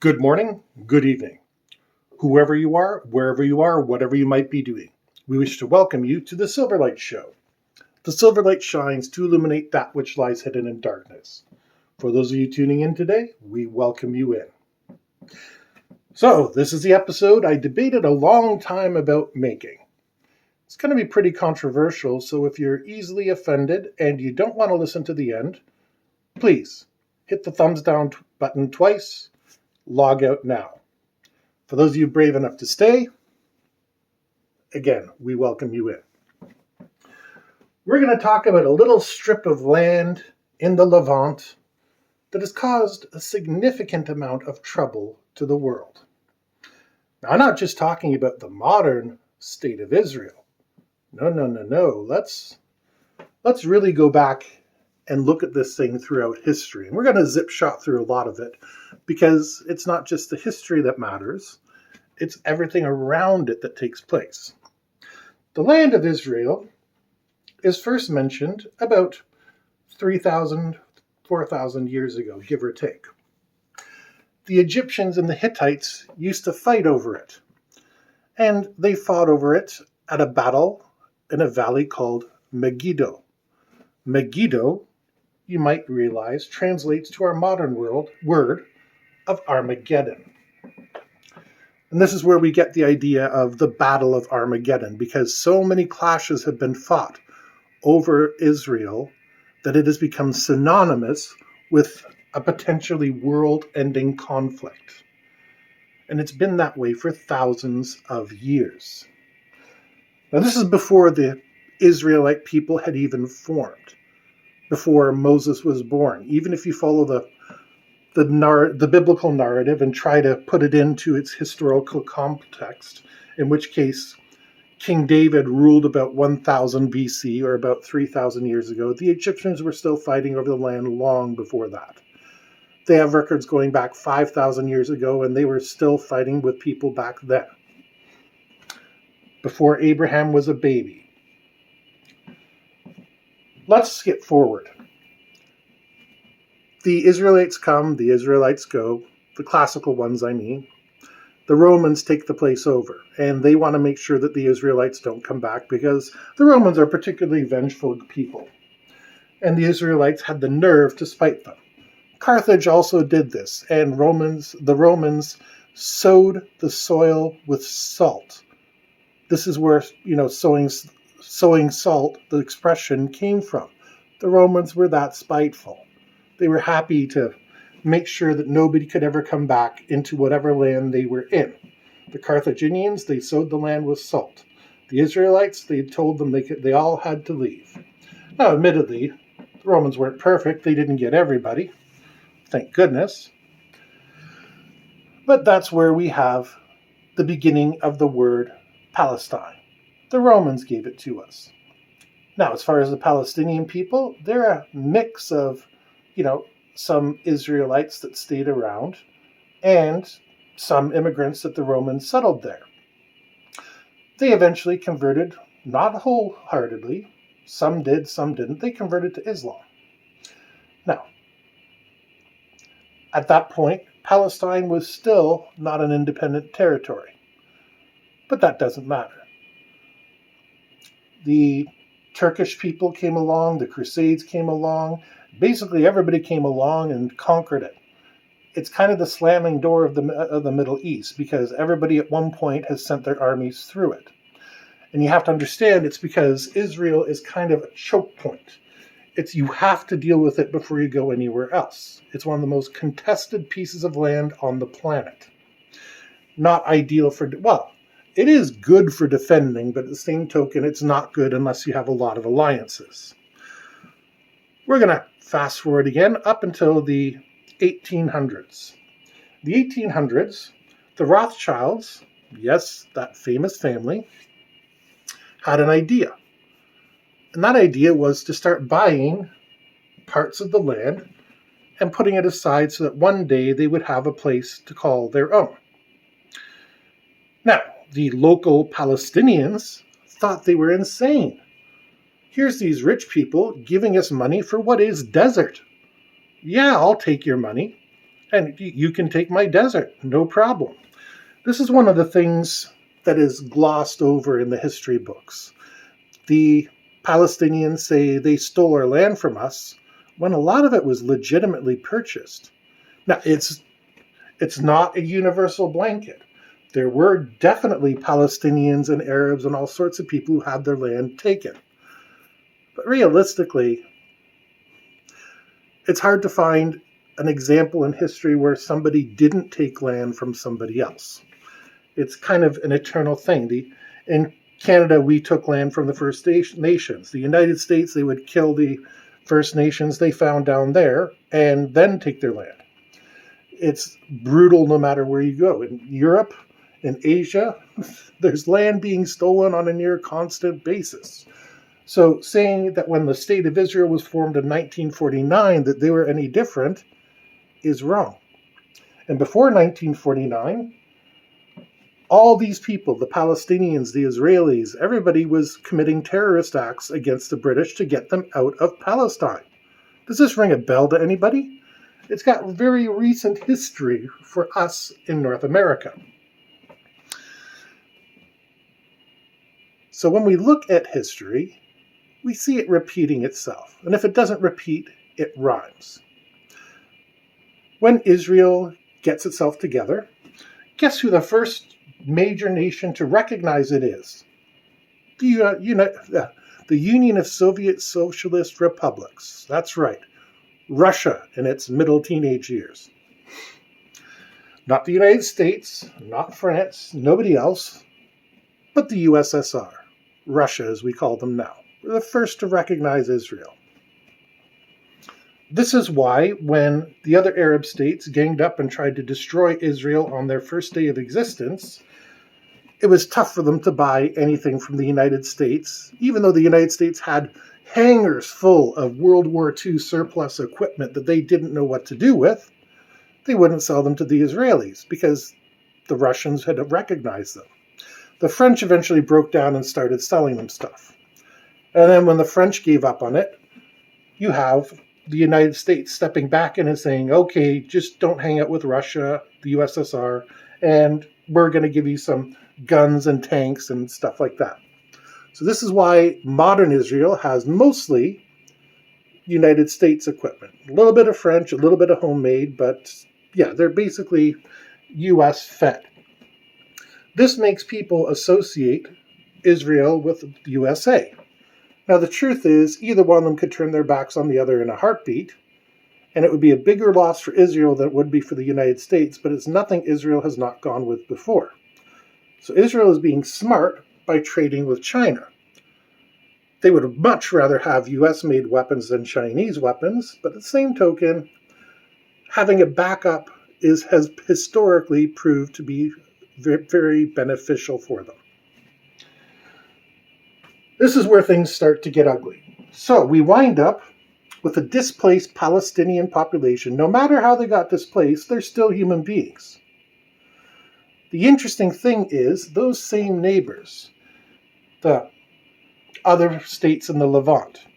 Good morning, good evening, whoever you are, wherever you are, whatever you might be doing. We wish to welcome you to the Silverlight Show. The Silverlight shines to illuminate that which lies hidden in darkness. For those of you tuning in today, we welcome you in. So, this is the episode I debated a long time about making. It's going to be pretty controversial, so if you're easily offended and you don't want to listen to the end, please hit the thumbs down button twice. Log out now. For those of you brave enough to stay, again, we welcome you in. We're going to talk about a little strip of land in the Levant that has caused a significant amount of trouble to the world. Now, I'm not just talking about the modern state of Israel. No. Let's really go back and look at this thing throughout history. And we're going to zip shot through a lot of it because it's not just the history that matters, it's everything around it that takes place. The land of Israel is first mentioned about 3,000, 4,000 years ago, give or take. The Egyptians and the Hittites used to fight over it, and they fought over it at a battle in a valley called Megiddo. Megiddo, you might realize, translates to our modern word of Armageddon. And this is where we get the idea of the Battle of Armageddon, because so many clashes have been fought over Israel that it has become synonymous with a potentially world-ending conflict. And it's been that way for thousands of years. Now, this is before the Israelite people had even formed, before Moses was born. Even if you follow the biblical narrative and try to put it into its historical context, in which case King David ruled about 1000 BC, or about 3,000 years ago, the Egyptians were still fighting over the land long before that. They have records going back 5,000 years ago, and they were still fighting with people back then, before Abraham was a baby. Let's skip forward. The Israelites come, the Israelites go, the classical ones I mean. The Romans take the place over, and they want to make sure that the Israelites don't come back because the Romans are particularly vengeful people. And the Israelites had the nerve to spite them. Carthage also did this, and the Romans sowed the soil with salt. This is where, sowing salt, the expression, came from. The Romans were that spiteful. They were happy to make sure that nobody could ever come back into whatever land they were in. The Carthaginians, they sowed the land with salt. The Israelites, they told them they all had to leave. Now, admittedly, the Romans weren't perfect. They didn't get everybody. Thank goodness. But that's where we have the beginning of the word Palestine. The Romans gave it to us. Now, as far as the Palestinian people, they're a mix of, some Israelites that stayed around and some immigrants that the Romans settled there. They eventually converted, not wholeheartedly, some did, some didn't, they converted to Islam. Now, at that point, Palestine was still not an independent territory. But that doesn't matter. The Turkish people came along, the Crusades came along, basically everybody came along and conquered it. It's kind of the slamming door of the Middle East, because everybody at one point has sent their armies through it. And you have to understand it's because Israel is kind of a choke point. You have to deal with it before you go anywhere else. It's one of the most contested pieces of land on the planet. Not ideal it is good for defending, but at the same token, it's not good unless you have a lot of alliances. We're going to fast forward again up until the 1800s. The 1800s, the Rothschilds, yes, that famous family, had an idea. And that idea was to start buying parts of the land and putting it aside so that one day they would have a place to call their own. Now, the local Palestinians thought they were insane. Here's these rich people giving us money for what is desert. Yeah, I'll take your money. and you can take my desert, no problem. This is one of the things that is glossed over in the history books. The Palestinians say they stole our land from us when a lot of it was legitimately purchased. Now, it's not a universal blanket. There were definitely Palestinians and Arabs and all sorts of people who had their land taken. But realistically, it's hard to find an example in history where somebody didn't take land from somebody else. It's kind of an eternal thing. In Canada, we took land from the First Nations. The United States, they would kill the First Nations they found down there and then take their land. It's brutal no matter where you go. In Europe, in Asia, there's land being stolen on a near constant basis. So saying that when the State of Israel was formed in 1949 that they were any different is wrong. And before 1949, all these people, the Palestinians, the Israelis, everybody was committing terrorist acts against the British to get them out of Palestine. Does this ring a bell to anybody? It's got very recent history for us in North America. So when we look at history, we see it repeating itself. And if it doesn't repeat, it rhymes. When Israel gets itself together, guess who the first major nation to recognize it is? The Union of Soviet Socialist Republics. That's right. Russia in its middle teenage years. Not the United States, not France, nobody else, but the USSR. Russia, as we call them now. We're the first to recognize Israel. This is why when the other Arab states ganged up and tried to destroy Israel on their first day of existence, it was tough for them to buy anything from the United States, even though the United States had hangars full of World War II surplus equipment that they didn't know what to do with. They wouldn't sell them to the Israelis because the Russians had recognized them. The French eventually broke down and started selling them stuff. And then when the French gave up on it, you have the United States stepping back in and saying, okay, just don't hang out with Russia, the USSR, and we're going to give you some guns and tanks and stuff like that. So this is why modern Israel has mostly United States equipment. A little bit of French, a little bit of homemade, but yeah, they're basically US fed. This makes people associate Israel with the USA. Now, the truth is, either one of them could turn their backs on the other in a heartbeat, and it would be a bigger loss for Israel than it would be for the United States, but it's nothing Israel has not gone with before. So Israel is being smart by trading with China. They would much rather have US-made weapons than Chinese weapons, but at the same token, having a backup has historically proved to be very, very beneficial for them. This is where things start to get ugly. So we wind up with a displaced Palestinian population. No matter how they got displaced, they're still human beings. The interesting thing is those same neighbors, the other states in the Levant,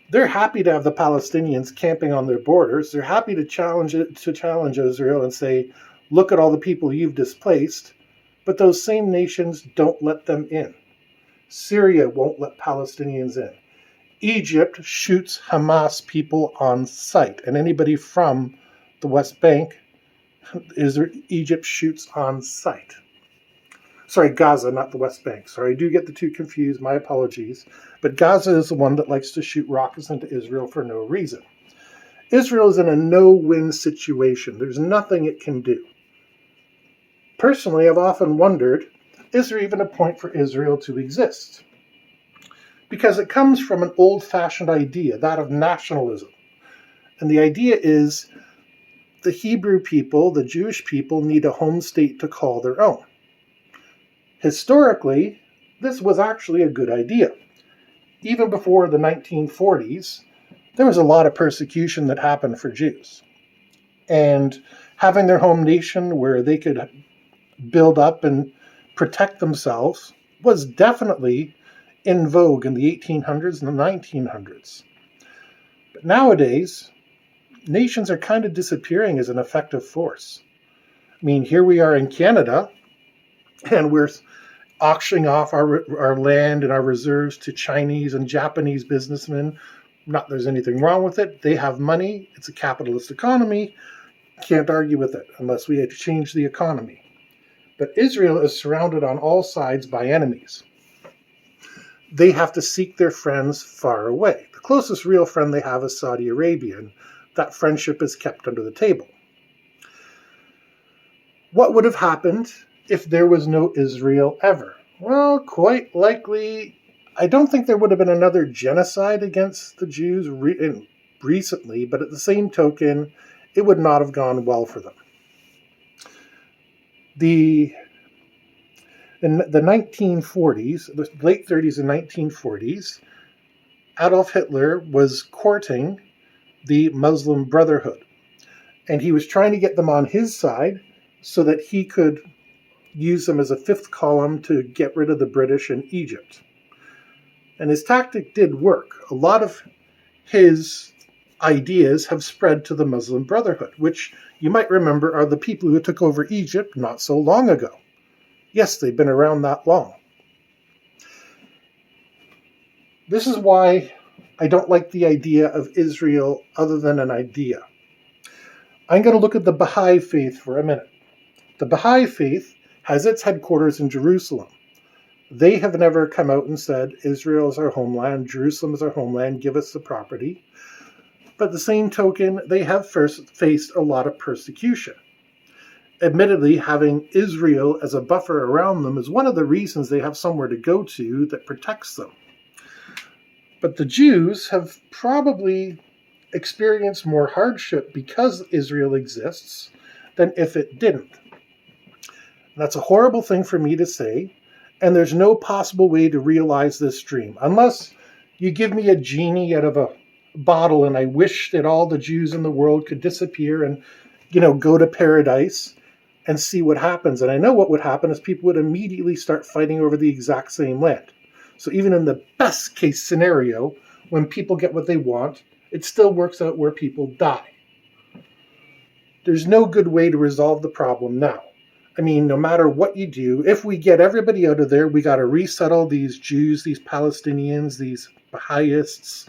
they're happy to have the Palestinians camping on their borders. They're happy to challenge Israel and say, look at all the people you've displaced, but those same nations don't let them in. Syria won't let Palestinians in. Egypt shoots Hamas people on sight, and anybody from the West Bank, Egypt shoots on sight. Sorry, Gaza, not the West Bank. Sorry, I do get the two confused. My apologies. But Gaza is the one that likes to shoot rockets into Israel for no reason. Israel is in a no-win situation. There's nothing it can do. Personally, I've often wondered, is there even a point for Israel to exist? Because it comes from an old-fashioned idea, that of nationalism. And the idea is the Hebrew people, the Jewish people, need a home state to call their own. Historically, this was actually a good idea. Even before the 1940s, there was a lot of persecution that happened for Jews. And having their home nation where they could build up and protect themselves was definitely in vogue in the 1800s and the 1900s. But nowadays, nations are kind of disappearing as an effective force. I mean, here we are in Canada, and we're auctioning off our land and our reserves to Chinese and Japanese businessmen. Not there's anything wrong with it. They have money. It's a capitalist economy. Can't argue with it unless we change the economy. But Israel is surrounded on all sides by enemies. They have to seek their friends far away. The closest real friend they have is Saudi Arabia, and that friendship is kept under the table. What would have happened if there was no Israel ever? Well, quite likely, I don't think there would have been another genocide against the Jews recently, but at the same token, it would not have gone well for them. In the 1940s, the late 30s and 1940s, Adolf Hitler was courting the Muslim Brotherhood, and he was trying to get them on his side so that he could use them as a fifth column to get rid of the British in Egypt. And his tactic did work. A lot of his ideas have spread to the Muslim Brotherhood, which you might remember are the people who took over Egypt not so long ago. Yes, they've been around that long. This is why I don't like the idea of Israel other than an idea. I'm going to look at the Baha'i faith for a minute. The Baha'i faith has its headquarters in Jerusalem. They have never come out and said, Israel is our homeland, Jerusalem is our homeland, give us the property. But the same token, they have faced a lot of persecution. Admittedly, having Israel as a buffer around them is one of the reasons they have somewhere to go to that protects them. But the Jews have probably experienced more hardship because Israel exists than if it didn't. That's a horrible thing for me to say, and there's no possible way to realize this dream. Unless you give me a genie out of a bottle and I wish that all the Jews in the world could disappear and, go to paradise and see what happens. And I know what would happen is people would immediately start fighting over the exact same land. So even in the best case scenario, when people get what they want, it still works out where people die. There's no good way to resolve the problem now. I mean, no matter what you do, if we get everybody out of there, we got to resettle these Jews, these Palestinians, these Baha'is.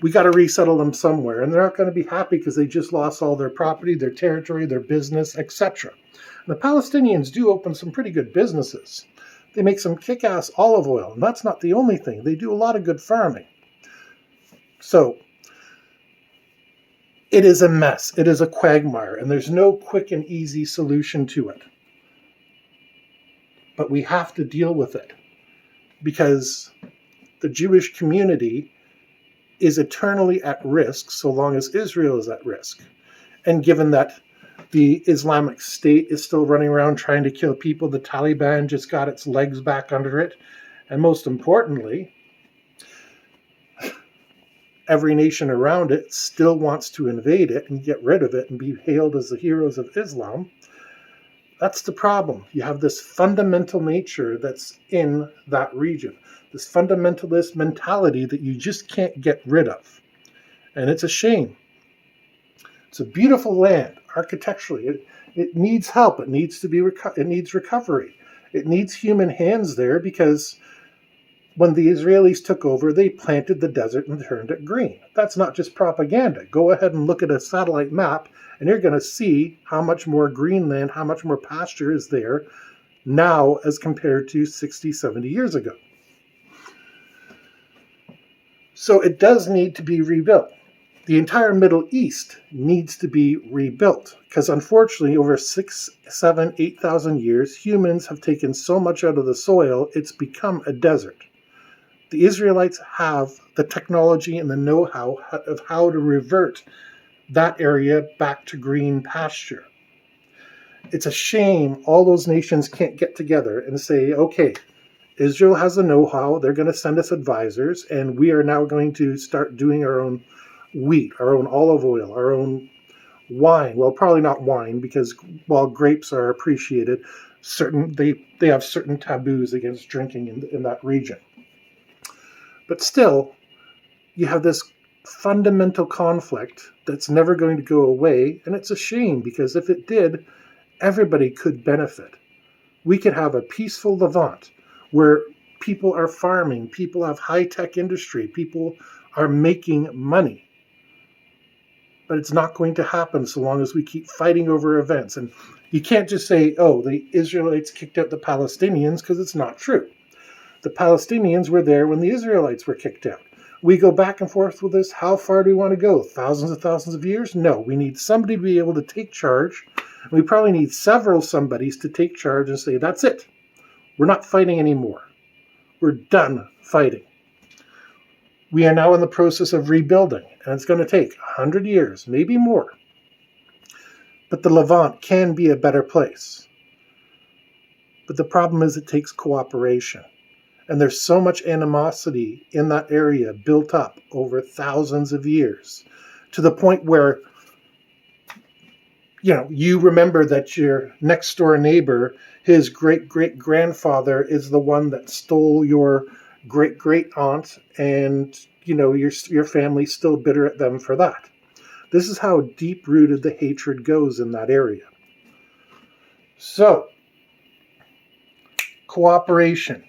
We got to resettle them somewhere. And they're not going to be happy because they just lost all their property, their territory, their business, etc. And the Palestinians do open some pretty good businesses. They make some kick-ass olive oil, and that's not the only thing. They do a lot of good farming. So, it is a mess. It is a quagmire, and there's no quick and easy solution to it. But we have to deal with it because the Jewish community is eternally at risk so long as Israel is at risk. And given that the Islamic State is still running around trying to kill people, the Taliban just got its legs back under it, and most importantly, every nation around it still wants to invade it and get rid of it and be hailed as the heroes of Islam. That's the problem. You have this fundamental nature that's in that region, this fundamentalist mentality that you just can't get rid of. And it's a shame. It's a beautiful land architecturally. It needs help. It needs to be it needs recovery. It needs human hands there because when the Israelis took over, they planted the desert and turned it green. That's not just propaganda. Go ahead and look at a satellite map and you're going to see how much more green land, how much more pasture is there now as compared to 60, 70 years ago. So it does need to be rebuilt. The entire Middle East needs to be rebuilt because unfortunately over 6, 7, 8,000 years, humans have taken so much out of the soil, it's become a desert. The Israelites have the technology and the know-how of how to revert that area back to green pasture. It's a shame all those nations can't get together and say, okay, Israel has the know-how, they're going to send us advisors, and we are now going to start doing our own wheat, our own olive oil, our own wine. Well, probably not wine, because while grapes are appreciated, they have certain taboos against drinking in that region. But still, you have this fundamental conflict that's never going to go away, and it's a shame because if it did, everybody could benefit. We could have a peaceful Levant where people are farming, people have high-tech industry, people are making money. But it's not going to happen so long as we keep fighting over events. And you can't just say, oh, the Israelites kicked out the Palestinians, because it's not true. The Palestinians were there when the Israelites were kicked out. We go back and forth with this. How far do we want to go? Thousands of years? No, we need somebody to be able to take charge. We probably need several somebodies to take charge and say, that's it. We're not fighting anymore. We're done fighting. We are now in the process of rebuilding, and it's going to take 100 years, maybe more. But the Levant can be a better place. But the problem is it takes cooperation. And there's so much animosity in that area built up over thousands of years, to the point where, you remember that your next door neighbor, his great-great-grandfather is the one that stole your great-great-aunt, and, your family's still bitter at them for that. This is how deep-rooted the hatred goes in that area. So, cooperation.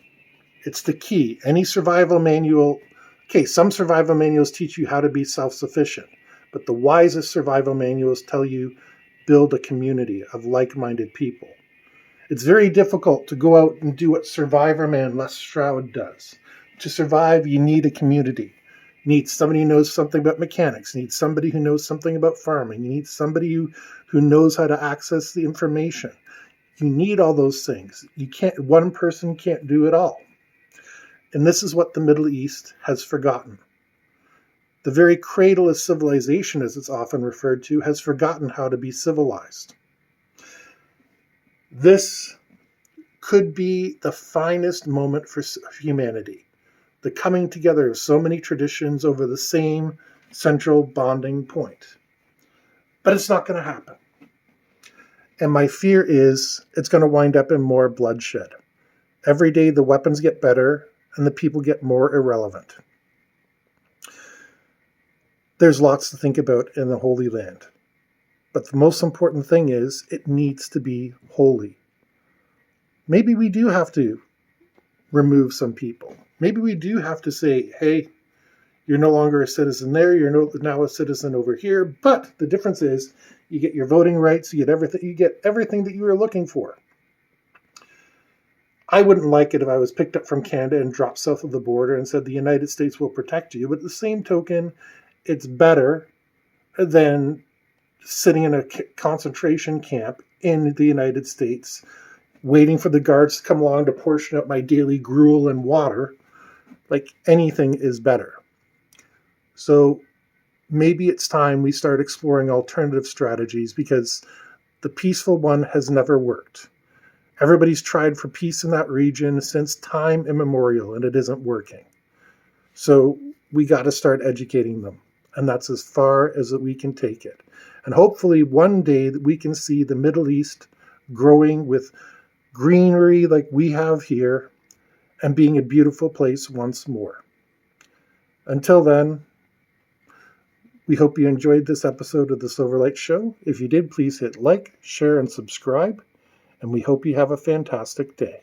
It's the key. Any survival manual, some survival manuals teach you how to be self-sufficient, but the wisest survival manuals tell you build a community of like-minded people. It's very difficult to go out and do what Survivor Man Les Stroud does. To survive, you need a community. You need somebody who knows something about mechanics. You need somebody who knows something about farming. You need somebody who knows how to access the information. You need all those things. One person can't do it all. And this is what the Middle East has forgotten. The very cradle of civilization, as it's often referred to, has forgotten how to be civilized. This could be the finest moment for humanity. The coming together of so many traditions over the same central bonding point. But it's not going to happen. And my fear is it's going to wind up in more bloodshed. Every day the weapons get better and the people get more irrelevant. There's lots to think about in the Holy Land. But the most important thing is it needs to be holy. Maybe we do have to remove some people. Maybe we do have to say, hey, you're no longer a citizen there, you're now a citizen over here. But the difference is you get your voting rights, you get everything that you were looking for. I wouldn't like it if I was picked up from Canada and dropped south of the border and said the United States will protect you. But at the same token, it's better than sitting in a concentration camp in the United States, waiting for the guards to come along to portion out my daily gruel and water. Like, anything is better. So maybe it's time we start exploring alternative strategies, because the peaceful one has never worked. Everybody's tried for peace in that region since time immemorial, and it isn't working. So we got to start educating them. And that's as far as we can take it. And hopefully one day that we can see the Middle East growing with greenery like we have here and being a beautiful place once more. Until then, we hope you enjoyed this episode of the Silverlight Show. If you did, please hit like, share, and subscribe. And we hope you have a fantastic day.